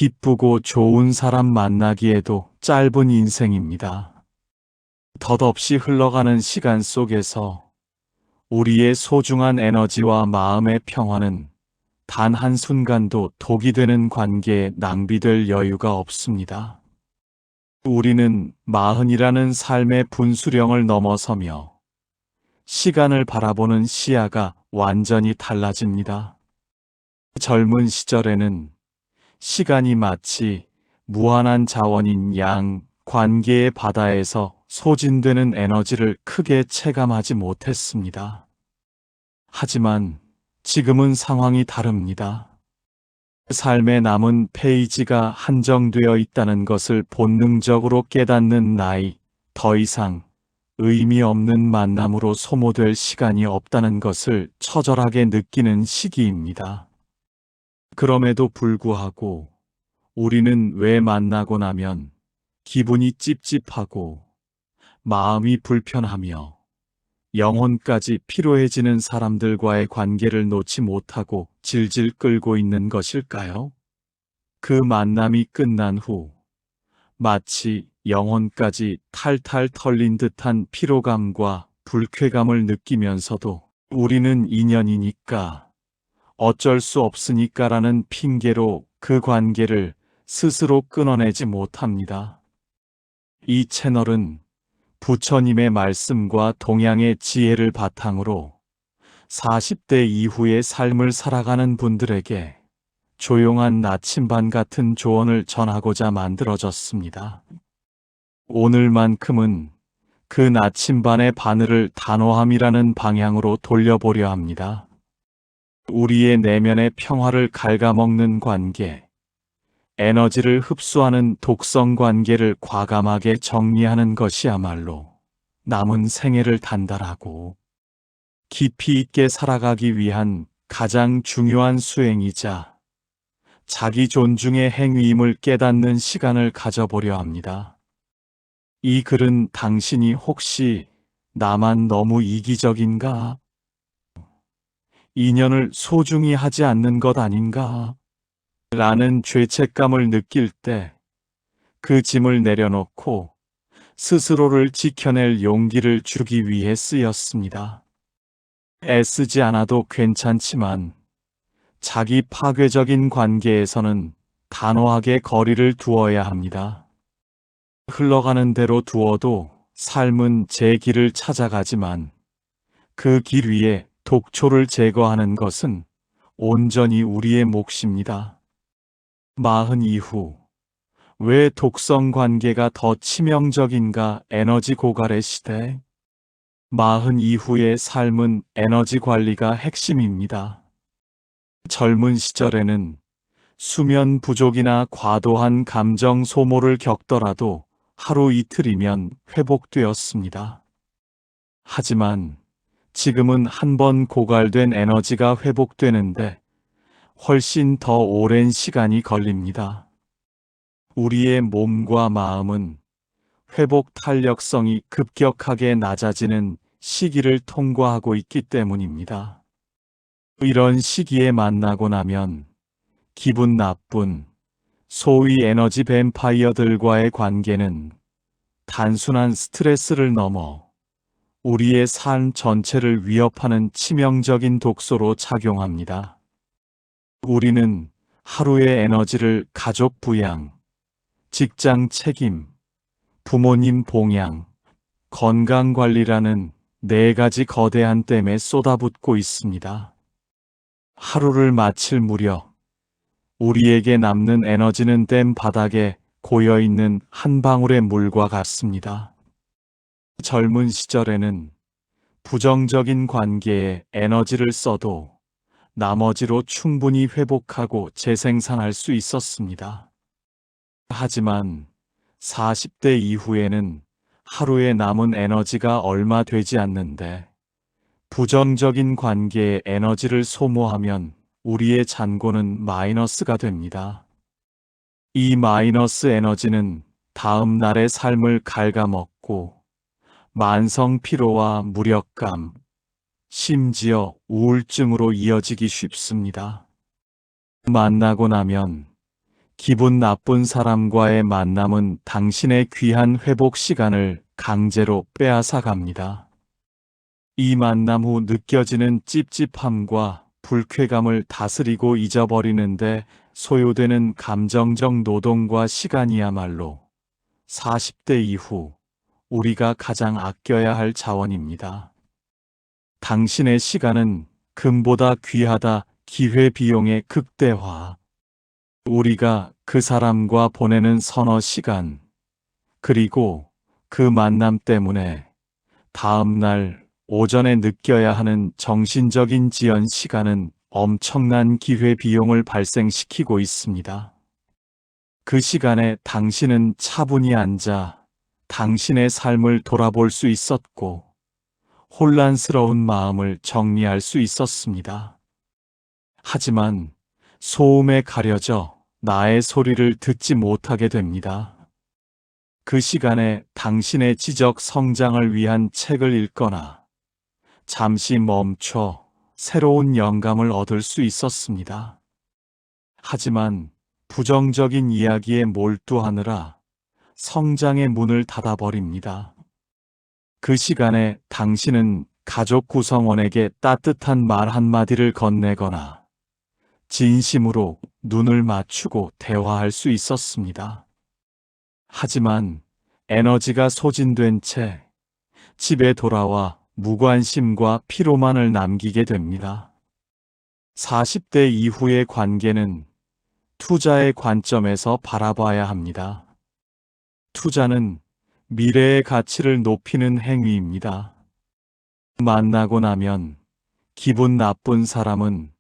기쁘고 좋은 사람 만나기에도 짧은 인생입니다. 덧없이 흘러가는 시간 속에서 우리의 소중한 에너지와 마음의 평화는 단 한순간도 독이 되는 관계에 낭비될 여유가 없습니다. 우리는 마흔이라는 삶의 분수령을 넘어서며 시간을 바라보는 시야가 완전히 달라집니다. 젊은 시절에는 시간이 마치 무한한 자원인 양 관계의 바다에서 소진되는 에너지를 크게 체감하지 못했습니다. 하지만 지금은 상황이 다릅니다. 삶의 남은 페이지가 한정되어 있다는 것을 본능적으로 깨닫는 나이, 더 이상 의미 없는 만남으로 소모될 시간이 없다는 것을 처절하게 느끼는 시기입니다. 그럼에도 불구하고 우리는 왜 만나고 나면 기분이 찝찝하고 마음이 불편하며 영혼까지 피로해지는 사람들과의 관계를 놓지 못하고 질질 끌고 있는 것일까요? 그 만남이 끝난 후 마치 영혼까지 탈탈 털린 듯한 피로감과 불쾌감을 느끼면서도 우리는 인연이니까 어쩔 수 없으니까라는 핑계로 그 관계를 스스로 끊어내지 못합니다. 이 채널은 부처님의 말씀과 동양의 지혜를 바탕으로 40대 이후의 삶을 살아가는 분들에게 조용한 나침반 같은 조언을 전하고자 만들어졌습니다. 오늘만큼은 그 나침반의 바늘을 단호함이라는 방향으로 돌려보려 합니다. 우리의 내면의 평화를 갉아먹는 관계, 에너지를 흡수하는 독성 관계를 과감하게 정리하는 것이야말로 남은 생애를 단단하고 깊이 있게 살아가기 위한 가장 중요한 수행이자 자기 존중의 행위임을 깨닫는 시간을 가져보려 합니다. 이 글은 당신이 혹시 나만 너무 이기적인가? 인연을 소중히 하지 않는 것 아닌가? 라는 죄책감을 느낄 때 그 짐을 내려놓고 스스로를 지켜낼 용기를 주기 위해 쓰였습니다. 애쓰지 않아도 괜찮지만 자기 파괴적인 관계에서는 단호하게 거리를 두어야 합니다. 흘러가는 대로 두어도 삶은 제 길을 찾아가지만 그 길 위에 독초를 제거하는 것은 온전히 우리의 몫입니다. 마흔 이후 왜 독성 관계가 더 치명적인가? 에너지 고갈의 시대. 마흔 이후의 삶은 에너지 관리가 핵심입니다. 젊은 시절에는 수면 부족이나 과도한 감정 소모를 겪더라도 하루 이틀이면 회복되었습니다. 하지만 지금은 한번 고갈된 에너지가 회복되는데 훨씬 더 오랜 시간이 걸립니다. 우리의 몸과 마음은 회복 탄력성이 급격하게 낮아지는 시기를 통과하고 있기 때문입니다. 이런 시기에 만나고 나면 기분 나쁜 소위 에너지 뱀파이어들과의 관계는 단순한 스트레스를 넘어 우리의 삶 전체를 위협하는 치명적인 독소로 작용합니다. 우리는 하루의 에너지를 가족 부양, 직장 책임, 부모님 봉양, 건강관리라는 4가지 거대한 댐에 쏟아붓고 있습니다. 하루를 마칠 무렵 우리에게 남는 에너지는 댐 바닥에 고여있는 한 방울의 물과 같습니다. 젊은 시절에는 부정적인 관계에 에너지를 써도 나머지로 충분히 회복하고 재생산할 수 있었습니다. 하지만 40대 이후에는 하루에 남은 에너지가 얼마 되지 않는데 부정적인 관계에 에너지를 소모하면 우리의 잔고는 마이너스가 됩니다. 이 마이너스 에너지는 다음 날의 삶을 갉아먹고 만성 피로와 무력감, 심지어 우울증으로 이어지기 쉽습니다. 만나고 나면 기분 나쁜 사람과의 만남은 당신의 귀한 회복 시간을 강제로 빼앗아 갑니다. 이 만남 후 느껴지는 찝찝함과 불쾌감을 다스리고 잊어버리는데 소요되는 감정적 노동과 시간이야말로 40대 이후 우리가 가장 아껴야 할 자원입니다. 당신의 시간은 금보다 귀하다. 기회비용의 극대화. 우리가 그 사람과 보내는 서너 시간, 그리고 그 만남 때문에 다음날 오전에 느껴야 하는 정신적인 지연 시간은 엄청난 기회비용을 발생시키고 있습니다. 그 시간에 당신은 차분히 앉아 당신의 삶을 돌아볼 수 있었고, 혼란스러운 마음을 정리할 수 있었습니다. 하지만 소음에 가려져 나의 소리를 듣지 못하게 됩니다. 그 시간에 당신의 지적 성장을 위한 책을 읽거나 잠시 멈춰 새로운 영감을 얻을 수 있었습니다. 하지만 부정적인 이야기에 몰두하느라 성장의 문을 닫아버립니다. 그 시간에 당신은 가족 구성원에게 따뜻한 말 한마디를 건네거나 진심으로 눈을 맞추고 대화할 수 있었습니다. 하지만 에너지가 소진된 채 집에 돌아와 무관심과 피로만을 남기게 됩니다. 40대 이후의 관계는 투자의 관점에서 바라봐야 합니다. 투자는 미래의 가치를 높이는 행위입니다. 만나고 나면 기분 나쁜 사람은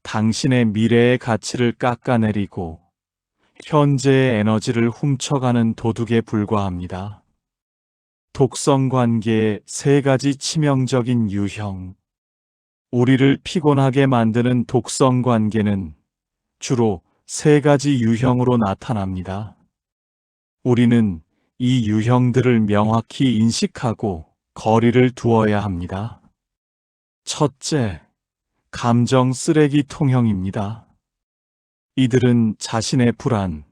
당신의 미래의 가치를 깎아내리고 현재의 에너지를 훔쳐가는 도둑에 불과합니다. 독성 관계의 3가지 치명적인 유형. 우리를 피곤하게 만드는 독성 관계는 주로 3가지 유형으로 나타납니다. 우리는 이 유형들을 명확히 인식하고 거리를 두어야 합니다. 첫째, 감정 쓰레기 통형입니다. 이들은 자신의 불안,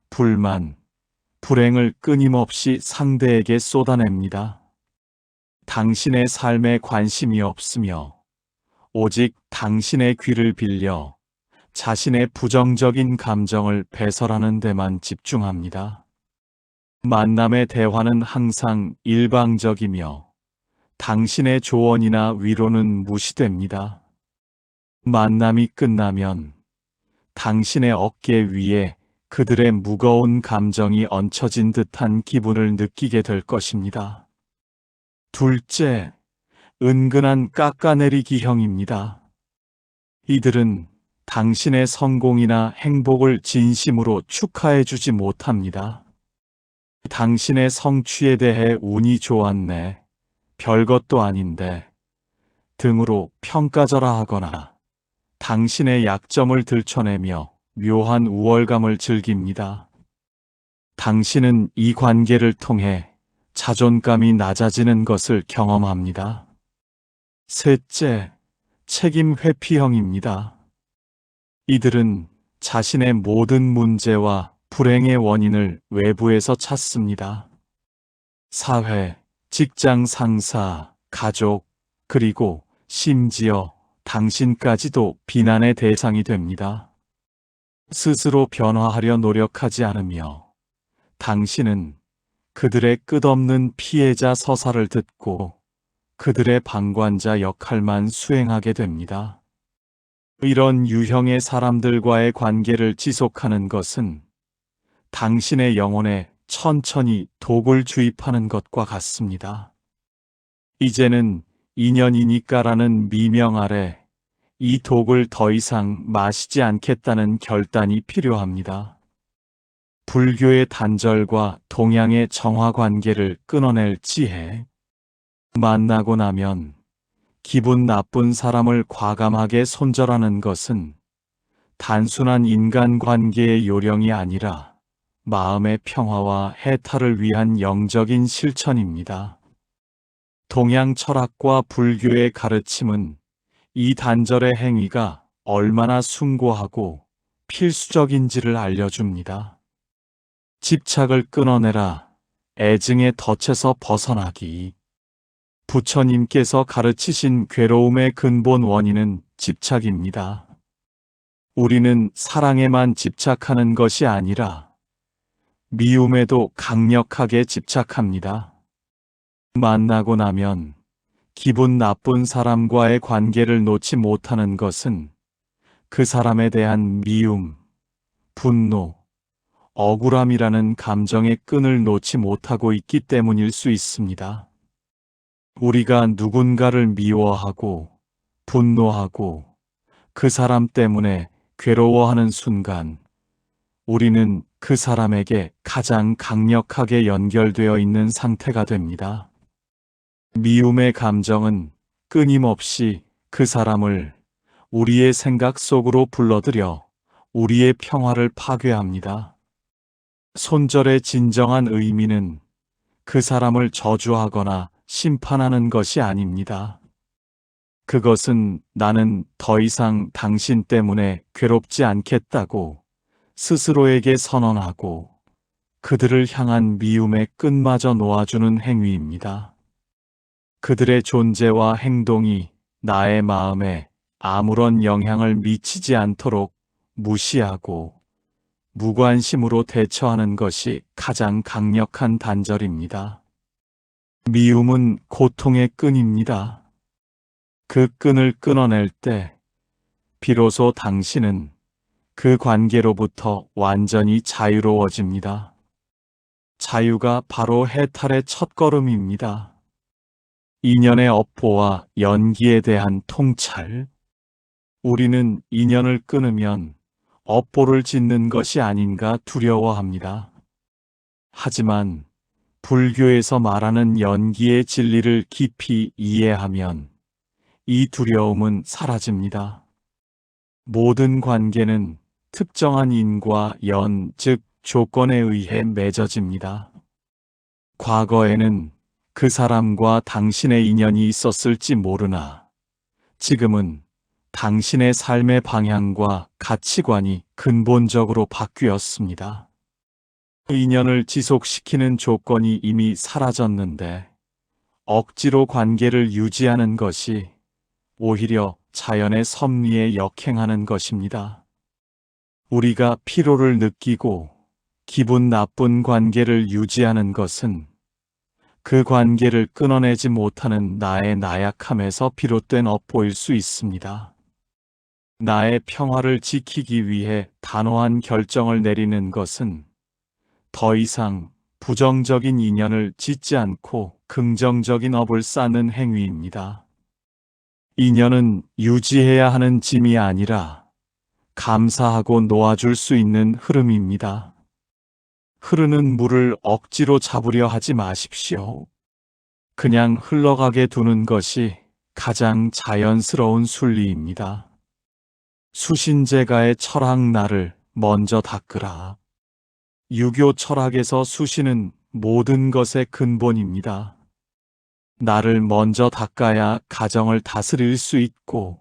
불만, 불행을 끊임없이 상대에게 쏟아냅니다. 당신의 삶에 관심이 없으며 오직 당신의 귀를 빌려 자신의 부정적인 감정을 배설하는 데만 집중합니다. 만남의 대화는 항상 일방적이며 당신의 조언이나 위로는 무시됩니다. 만남이 끝나면 당신의 어깨 위에 그들의 무거운 감정이 얹혀진 듯한 기분을 느끼게 될 것입니다. 둘째, 은근한 깎아내리기형입니다. 이들은 당신의 성공이나 행복을 진심으로 축하해주지 못합니다. 당신의 성취에 대해 운이 좋았네, 별것도 아닌데 등으로 평가절하하거나 당신의 약점을 들춰내며 묘한 우월감을 즐깁니다. 당신은 이 관계를 통해 자존감이 낮아지는 것을 경험합니다. 셋째, 책임 회피형입니다. 이들은 자신의 모든 문제와 불행의 원인을 외부에서 찾습니다. 사회, 직장 상사, 가족, 그리고 심지어 당신까지도 비난의 대상이 됩니다. 스스로 변화하려 노력하지 않으며 당신은 그들의 끝없는 피해자 서사를 듣고 그들의 방관자 역할만 수행하게 됩니다. 이런 유형의 사람들과의 관계를 지속하는 것은 당신의 영혼에 천천히 독을 주입하는 것과 같습니다. 이제는 인연이니까라는 미명 아래 이 독을 더 이상 마시지 않겠다는 결단이 필요합니다. 불교의 단절과 동양의 정화 관계를 끊어낼 지혜. 만나고 나면 기분 나쁜 사람을 과감하게 손절하는 것은 단순한 인간관계의 요령이 아니라 마음의 평화와 해탈을 위한 영적인 실천입니다. 동양 철학과 불교의 가르침은 이 단절의 행위가 얼마나 숭고하고 필수적인지를 알려줍니다. 집착을 끊어내라. 애증의 덫에서 벗어나기. 부처님께서 가르치신 괴로움의 근본 원인은 집착입니다. 우리는 사랑에만 집착하는 것이 아니라 미움에도 강력하게 집착합니다. 만나고 나면 기분 나쁜 사람과의 관계를 놓지 못하는 것은 그 사람에 대한 미움, 분노, 억울함이라는 감정의 끈을 놓지 못하고 있기 때문일 수 있습니다. 우리가 누군가를 미워하고 분노하고 그 사람 때문에 괴로워하는 순간 우리는 그 사람에게 가장 강력하게 연결되어 있는 상태가 됩니다. 미움의 감정은 끊임없이 그 사람을 우리의 생각 속으로 불러들여 우리의 평화를 파괴합니다. 손절의 진정한 의미는 그 사람을 저주하거나 심판하는 것이 아닙니다. 그것은 나는 더 이상 당신 때문에 괴롭지 않겠다고 스스로에게 선언하고 그들을 향한 미움의 끈마저 놓아주는 행위입니다. 그들의 존재와 행동이 나의 마음에 아무런 영향을 미치지 않도록 무시하고 무관심으로 대처하는 것이 가장 강력한 단절입니다. 미움은 고통의 끈입니다. 그 끈을 끊어낼 때 비로소 당신은 그 관계로부터 완전히 자유로워집니다. 자유가 바로 해탈의 첫걸음입니다. 인연의 업보와 연기에 대한 통찰. 우리는 인연을 끊으면 업보를 짓는 것이 아닌가 두려워합니다. 하지만 불교에서 말하는 연기의 진리를 깊이 이해하면 이 두려움은 사라집니다. 모든 관계는 특정한 인과 연, 즉 조건에 의해 맺어집니다. 과거에는 그 사람과 당신의 인연이 있었을지 모르나 지금은 당신의 삶의 방향과 가치관이 근본적으로 바뀌었습니다. 인연을 지속시키는 조건이 이미 사라졌는데 억지로 관계를 유지하는 것이 오히려 자연의 섭리에 역행하는 것입니다. 우리가 피로를 느끼고 기분 나쁜 관계를 유지하는 것은 그 관계를 끊어내지 못하는 나의 나약함에서 비롯된 업보일 수 있습니다. 나의 평화를 지키기 위해 단호한 결정을 내리는 것은 더 이상 부정적인 인연을 짓지 않고 긍정적인 업을 쌓는 행위입니다. 인연은 유지해야 하는 짐이 아니라 감사하고 놓아줄 수 있는 흐름입니다. 흐르는 물을 억지로 잡으려 하지 마십시오. 그냥 흘러가게 두는 것이 가장 자연스러운 순리입니다. 수신제가의 철학 나를 먼저 닦으라. 유교 철학에서 수신은 모든 것의 근본입니다. 나를 먼저 닦아야 가정을 다스릴 수 있고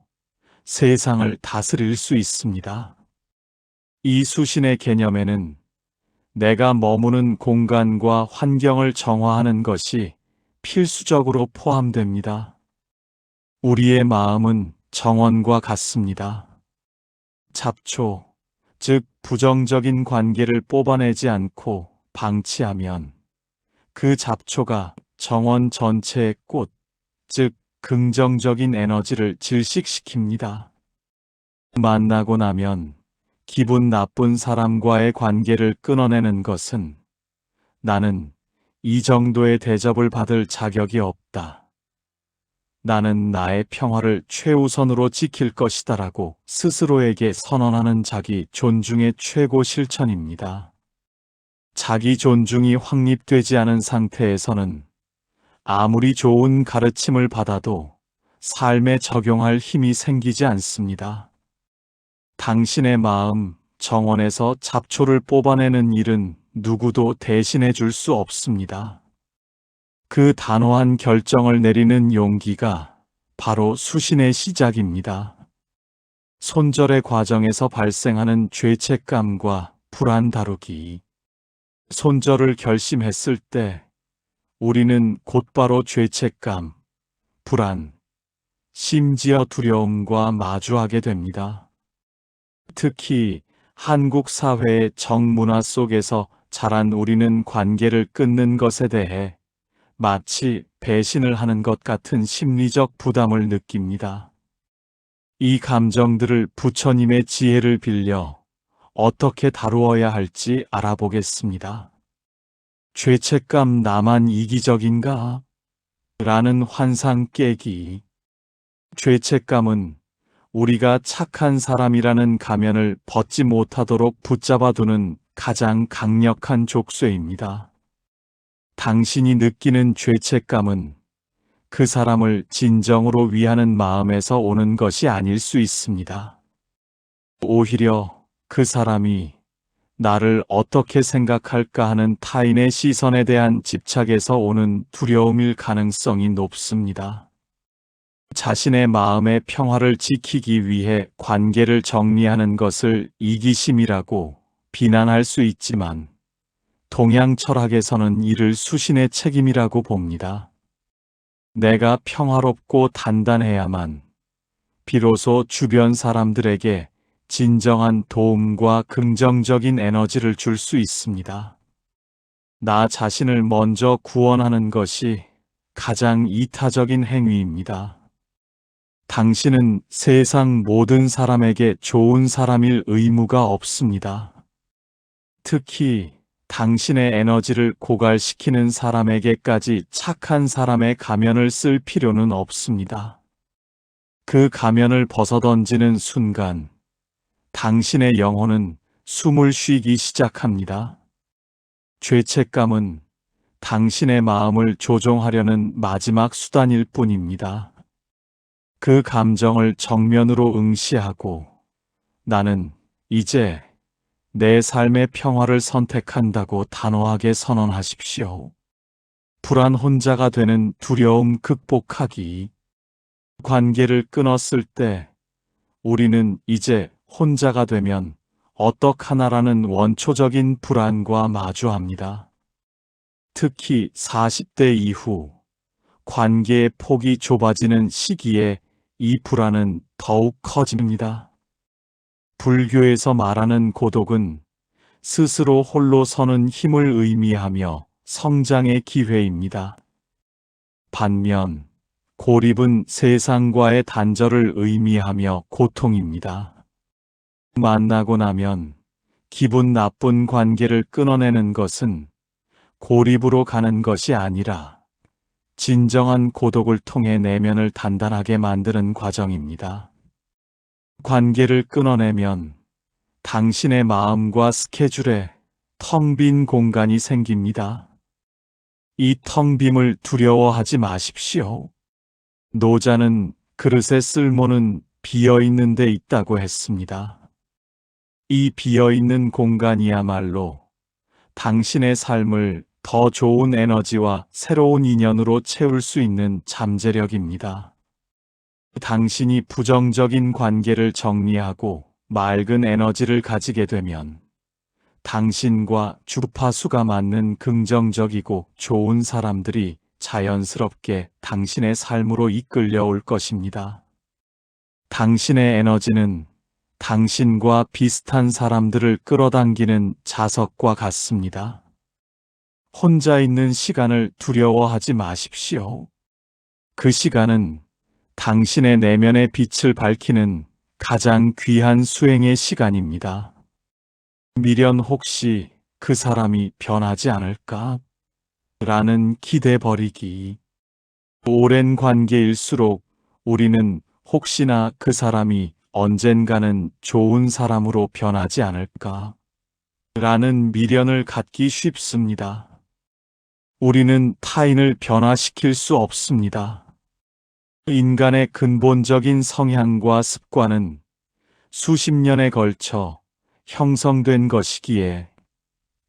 세상을 다스릴 수 있습니다. 이 수신의 개념에는 내가 머무는 공간과 환경을 정화하는 것이 필수적으로 포함됩니다. 우리의 마음은 정원과 같습니다. 잡초, 즉 부정적인 관계를 뽑아내지 않고 방치하면 그 잡초가 정원 전체의 꽃, 즉 긍정적인 에너지를 질식시킵니다. 만나고 나면 기분 나쁜 사람과의 관계를 끊어내는 것은 나는 이 정도의 대접을 받을 자격이 없다. 나는 나의 평화를 최우선으로 지킬 것이다라고 스스로에게 선언하는 자기 존중의 최고 실천입니다. 자기 존중이 확립되지 않은 상태에서는 아무리 좋은 가르침을 받아도 삶에 적용할 힘이 생기지 않습니다. 당신의 마음, 정원에서 잡초를 뽑아내는 일은 누구도 대신해 줄 수 없습니다. 그 단호한 결정을 내리는 용기가 바로 수신의 시작입니다. 손절의 과정에서 발생하는 죄책감과 불안 다루기. 손절을 결심했을 때 우리는 곧바로 죄책감, 불안, 심지어 두려움과 마주하게 됩니다. 특히 한국 사회의 정문화 속에서 자란 우리는 관계를 끊는 것에 대해 마치 배신을 하는 것 같은 심리적 부담을 느낍니다. 이 감정들을 부처님의 지혜를 빌려 어떻게 다루어야 할지 알아보겠습니다. 죄책감 나만 이기적인가? 라는 환상 깨기. 죄책감은 우리가 착한 사람이라는 가면을 벗지 못하도록 붙잡아두는 가장 강력한 족쇄입니다. 당신이 느끼는 죄책감은 그 사람을 진정으로 위하는 마음에서 오는 것이 아닐 수 있습니다. 오히려 그 사람이 나를 어떻게 생각할까 하는 타인의 시선에 대한 집착에서 오는 두려움일 가능성이 높습니다. 자신의 마음의 평화를 지키기 위해 관계를 정리하는 것을 이기심이라고 비난할 수 있지만 동양 철학에서는 이를 수신의 책임이라고 봅니다. 내가 평화롭고 단단해야만 비로소 주변 사람들에게 진정한 도움과 긍정적인 에너지를 줄 수 있습니다. 나 자신을 먼저 구원하는 것이 가장 이타적인 행위입니다. 당신은 세상 모든 사람에게 좋은 사람일 의무가 없습니다. 특히 당신의 에너지를 고갈시키는 사람에게까지 착한 사람의 가면을 쓸 필요는 없습니다. 그 가면을 벗어던지는 순간 당신의 영혼은 숨을 쉬기 시작합니다. 죄책감은 당신의 마음을 조종하려는 마지막 수단일 뿐입니다. 그 감정을 정면으로 응시하고 나는 이제 내 삶의 평화를 선택한다고 단호하게 선언하십시오. 불안 혼자가 되는 두려움 극복하기. 관계를 끊었을 때 우리는 이제 혼자가 되면 어떡하나라는 원초적인 불안과 마주합니다. 특히 40대 이후 관계의 폭이 좁아지는 시기에 이 불안은 더욱 커집니다. 불교에서 말하는 고독은 스스로 홀로 서는 힘을 의미하며 성장의 기회입니다. 반면 고립은 세상과의 단절을 의미하며 고통입니다. 만나고 나면 기분 나쁜 관계를 끊어내는 것은 고립으로 가는 것이 아니라 진정한 고독을 통해 내면을 단단하게 만드는 과정입니다. 관계를 끊어내면 당신의 마음과 스케줄에 텅 빈 공간이 생깁니다. 이 텅 빔을 두려워하지 마십시오. 노자는 그릇의 쓸모는 비어있는 데 있다고 했습니다. 이 비어있는 공간이야말로 당신의 삶을 더 좋은 에너지와 새로운 인연으로 채울 수 있는 잠재력입니다. 당신이 부정적인 관계를 정리하고 맑은 에너지를 가지게 되면 당신과 주파수가 맞는 긍정적이고 좋은 사람들이 자연스럽게 당신의 삶으로 이끌려 올 것입니다. 당신의 에너지는 당신과 비슷한 사람들을 끌어당기는 자석과 같습니다. 혼자 있는 시간을 두려워하지 마십시오. 그 시간은 당신의 내면의 빛을 밝히는 가장 귀한 수행의 시간입니다. 미련 혹시 그 사람이 변하지 않을까? 라는 기대 버리기. 오랜 관계일수록 우리는 혹시나 그 사람이 언젠가는 좋은 사람으로 변하지 않을까? 라는 미련을 갖기 쉽습니다. 우리는 타인을 변화시킬 수 없습니다. 인간의 근본적인 성향과 습관은 수십 년에 걸쳐 형성된 것이기에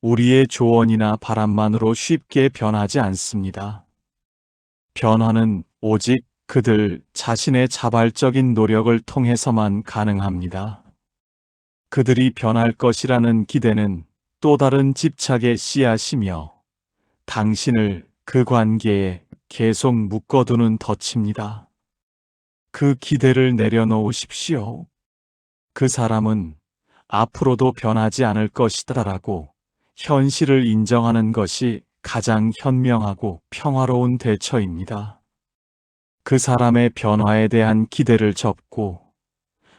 우리의 조언이나 바람만으로 쉽게 변하지 않습니다. 변화는 오직 그들 자신의 자발적인 노력을 통해서만 가능합니다. 그들이 변할 것이라는 기대는 또 다른 집착의 씨앗이며 당신을 그 관계에 계속 묶어두는 덫입니다. 그 기대를 내려놓으십시오. 그 사람은 앞으로도 변하지 않을 것이다라고 현실을 인정하는 것이 가장 현명하고 평화로운 대처입니다. 그 사람의 변화에 대한 기대를 접고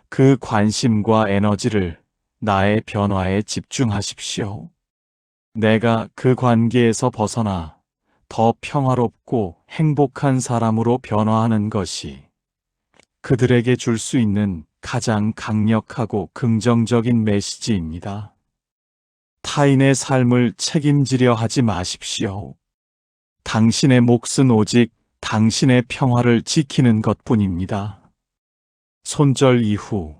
그 관심과 에너지를 나의 변화에 집중하십시오. 내가 그 관계에서 벗어나 더 평화롭고 행복한 사람으로 변화하는 것이 그들에게 줄 수 있는 가장 강력하고 긍정적인 메시지입니다. 타인의 삶을 책임지려 하지 마십시오. 당신의 몫은 오직 당신의 평화를 지키는 것뿐입니다. 손절 이후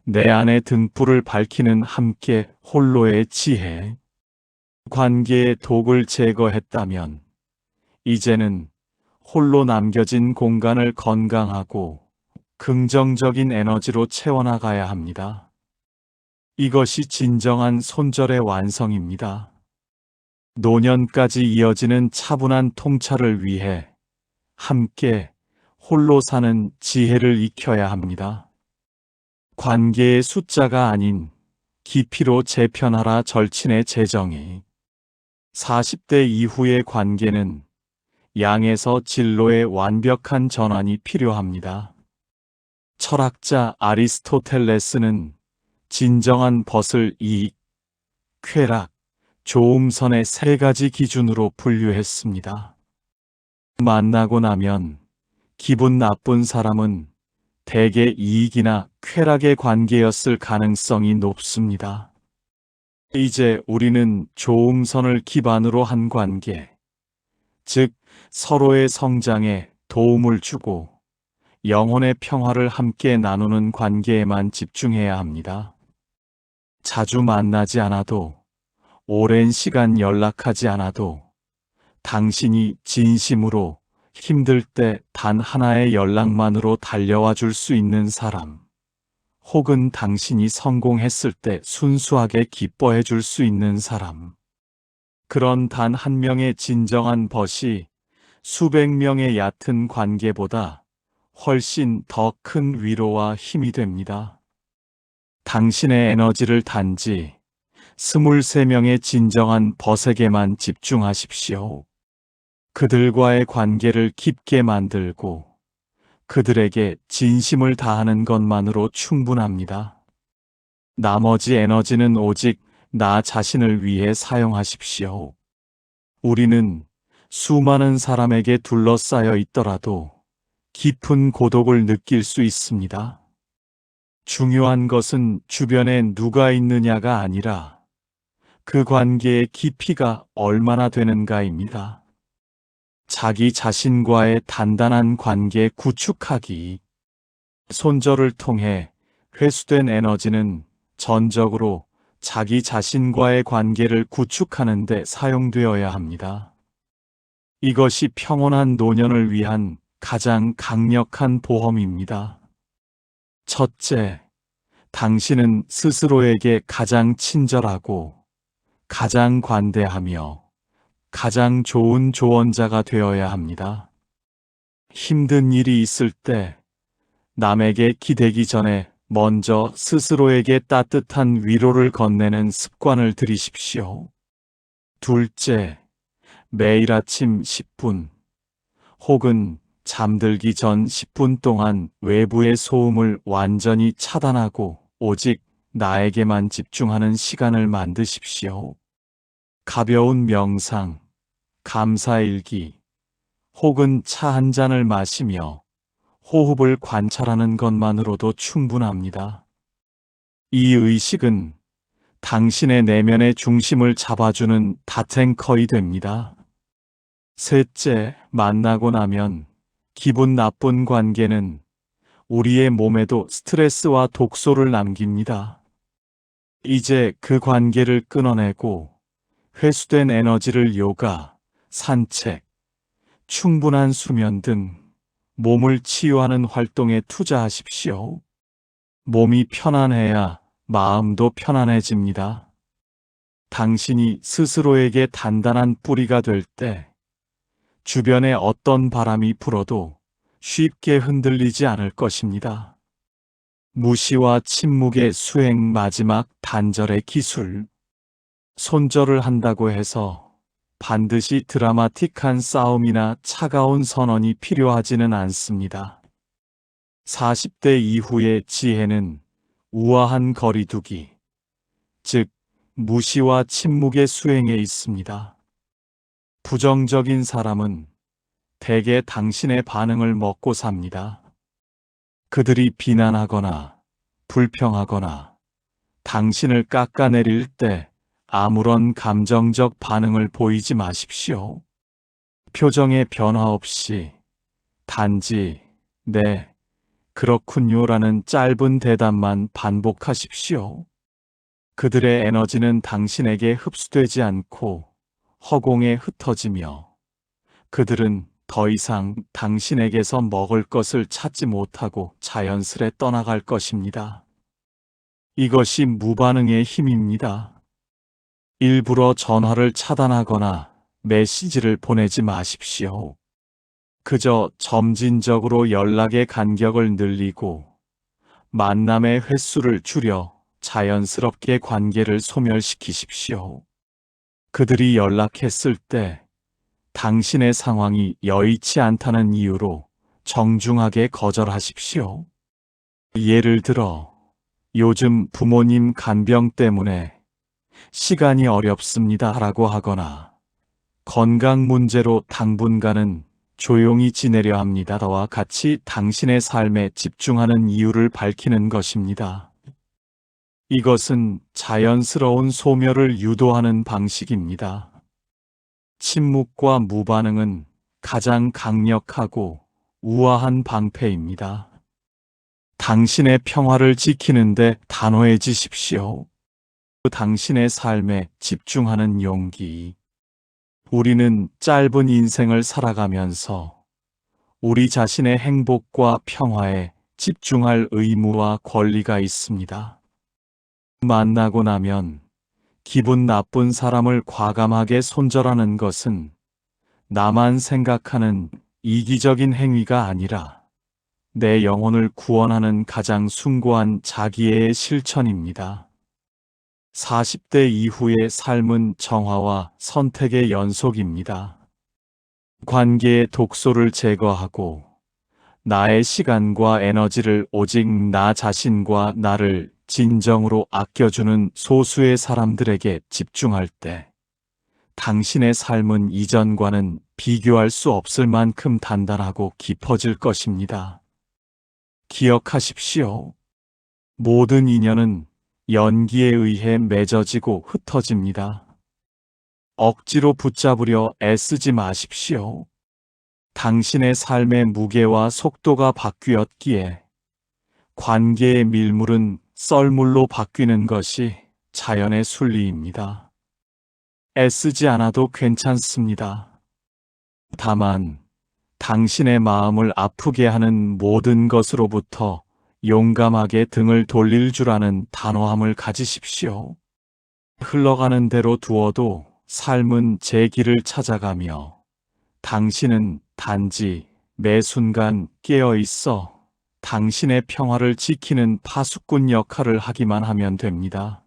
내 안의 등불을 밝히는 함께 홀로의 지혜. 관계의 독을 제거했다면 이제는 홀로 남겨진 공간을 건강하고 긍정적인 에너지로 채워나가야 합니다. 이것이 진정한 손절의 완성입니다. 노년까지 이어지는 차분한 통찰을 위해 함께 홀로 사는 지혜를 익혀야 합니다. 관계의 숫자가 아닌 깊이로 재편하라 절친의 재정의 40대 이후의 관계는 양에서 질로의 완벽한 전환이 필요합니다. 철학자 아리스토텔레스는 진정한 벗을 이익, 쾌락, 조음선의 세 가지 기준으로 분류했습니다. 만나고 나면 기분 나쁜 사람은 대개 이익이나 쾌락의 관계였을 가능성이 높습니다. 이제 우리는 조음선을 기반으로 한 관계, 즉 서로의 성장에 도움을 주고 영혼의 평화를 함께 나누는 관계에만 집중해야 합니다. 자주 만나지 않아도, 오랜 시간 연락하지 않아도 당신이 진심으로 힘들 때 단 하나의 연락만으로 달려와 줄 수 있는 사람, 혹은 당신이 성공했을 때 순수하게 기뻐해 줄 수 있는 사람, 그런 단 한 명의 진정한 벗이 수백 명의 얕은 관계보다 훨씬 더 큰 위로와 힘이 됩니다. 당신의 에너지를 단지 23명의 진정한 벗에게만 집중하십시오. 그들과의 관계를 깊게 만들고 그들에게 진심을 다하는 것만으로 충분합니다. 나머지 에너지는 오직 나 자신을 위해 사용하십시오. 우리는 수많은 사람에게 둘러싸여 있더라도 깊은 고독을 느낄 수 있습니다. 중요한 것은 주변에 누가 있느냐가 아니라 그 관계의 깊이가 얼마나 되는가입니다. 자기 자신과의 단단한 관계 구축하기. 손절을 통해 회수된 에너지는 전적으로 자기 자신과의 관계를 구축하는 데 사용되어야 합니다. 이것이 평온한 노년을 위한 가장 강력한 보험입니다. 첫째, 당신은 스스로에게 가장 친절하고 가장 관대하며 가장 좋은 조언자가 되어야 합니다. 힘든 일이 있을 때 남에게 기대기 전에 먼저 스스로에게 따뜻한 위로를 건네는 습관을 들이십시오. 둘째, 매일 아침 10분 혹은 잠들기 전 10분 동안 외부의 소음을 완전히 차단하고 오직 나에게만 집중하는 시간을 만드십시오. 가벼운 명상, 감사일기, 혹은 차 한 잔을 마시며 호흡을 관찰하는 것만으로도 충분합니다. 이 의식은 당신의 내면의 중심을 잡아주는 닷앵커이 됩니다. 셋째, 만나고 나면 기분 나쁜 관계는 우리의 몸에도 스트레스와 독소를 남깁니다. 이제 그 관계를 끊어내고 회수된 에너지를 요가, 산책, 충분한 수면 등 몸을 치유하는 활동에 투자하십시오. 몸이 편안해야 마음도 편안해집니다. 당신이 스스로에게 단단한 뿌리가 될 때 주변에 어떤 바람이 불어도 쉽게 흔들리지 않을 것입니다. 무시와 침묵의 수행 마지막 단절의 기술. 손절을 한다고 해서 반드시 드라마틱한 싸움이나 차가운 선언이 필요하지는 않습니다. 40대 이후의 지혜는 우아한 거리두기, 즉 무시와 침묵의 수행에 있습니다. 부정적인 사람은 대개 당신의 반응을 먹고 삽니다. 그들이 비난하거나 불평하거나 당신을 깎아내릴 때 아무런 감정적 반응을 보이지 마십시오. 표정의 변화 없이 단지 네, 그렇군요라는 짧은 대답만 반복하십시오. 그들의 에너지는 당신에게 흡수되지 않고 허공에 흩어지며 그들은 더 이상 당신에게서 먹을 것을 찾지 못하고 자연스레 떠나갈 것입니다. 이것이 무반응의 힘입니다. 일부러 전화를 차단하거나 메시지를 보내지 마십시오. 그저 점진적으로 연락의 간격을 늘리고 만남의 횟수를 줄여 자연스럽게 관계를 소멸시키십시오. 그들이 연락했을 때 당신의 상황이 여의치 않다는 이유로 정중하게 거절하십시오. 예를 들어, 요즘 부모님 간병 때문에 시간이 어렵습니다 라고 하거나 건강 문제로 당분간은 조용히 지내려 합니다와 같이 당신의 삶에 집중하는 이유를 밝히는 것입니다. 이것은 자연스러운 소멸을 유도하는 방식입니다. 침묵과 무반응은 가장 강력하고 우아한 방패입니다. 당신의 평화를 지키는데 단호해지십시오. 당신의 삶에 집중하는 용기. 우리는 짧은 인생을 살아가면서 우리 자신의 행복과 평화에 집중할 의무와 권리가 있습니다. 만나고 나면 기분 나쁜 사람을 과감하게 손절하는 것은 나만 생각하는 이기적인 행위가 아니라 내 영혼을 구원하는 가장 숭고한 자기애의 실천입니다. 40대 이후의 삶은 정화와 선택의 연속입니다. 관계의 독소를 제거하고 나의 시간과 에너지를 오직 나 자신과 나를 진정으로 아껴주는 소수의 사람들에게 집중할 때 당신의 삶은 이전과는 비교할 수 없을 만큼 단단하고 깊어질 것입니다. 기억하십시오. 모든 인연은 연기에 의해 맺어지고 흩어집니다. 억지로 붙잡으려 애쓰지 마십시오. 당신의 삶의 무게와 속도가 바뀌었기에 관계의 밀물은 썰물로 바뀌는 것이 자연의 순리입니다. 애쓰지 않아도 괜찮습니다. 다만 당신의 마음을 아프게 하는 모든 것으로부터 용감하게 등을 돌릴 줄 아는 단호함을 가지십시오. 흘러가는 대로 두어도 삶은 제 길을 찾아가며 당신은 단지 매 순간 깨어 있어 당신의 평화를 지키는 파수꾼 역할을 하기만 하면 됩니다.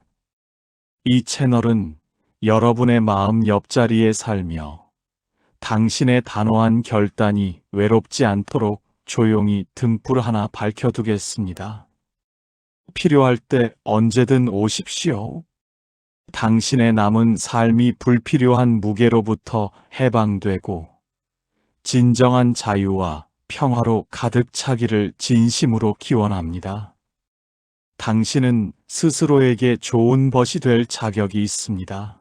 이 채널은 여러분의 마음 옆자리에 살며 당신의 단호한 결단이 외롭지 않도록 조용히 등불 하나 밝혀두겠습니다. 필요할 때 언제든 오십시오. 당신의 남은 삶이 불필요한 무게로부터 해방되고 진정한 자유와 평화로 가득 차기를 진심으로 기원합니다. 당신은 스스로에게 좋은 벗이 될 자격이 있습니다.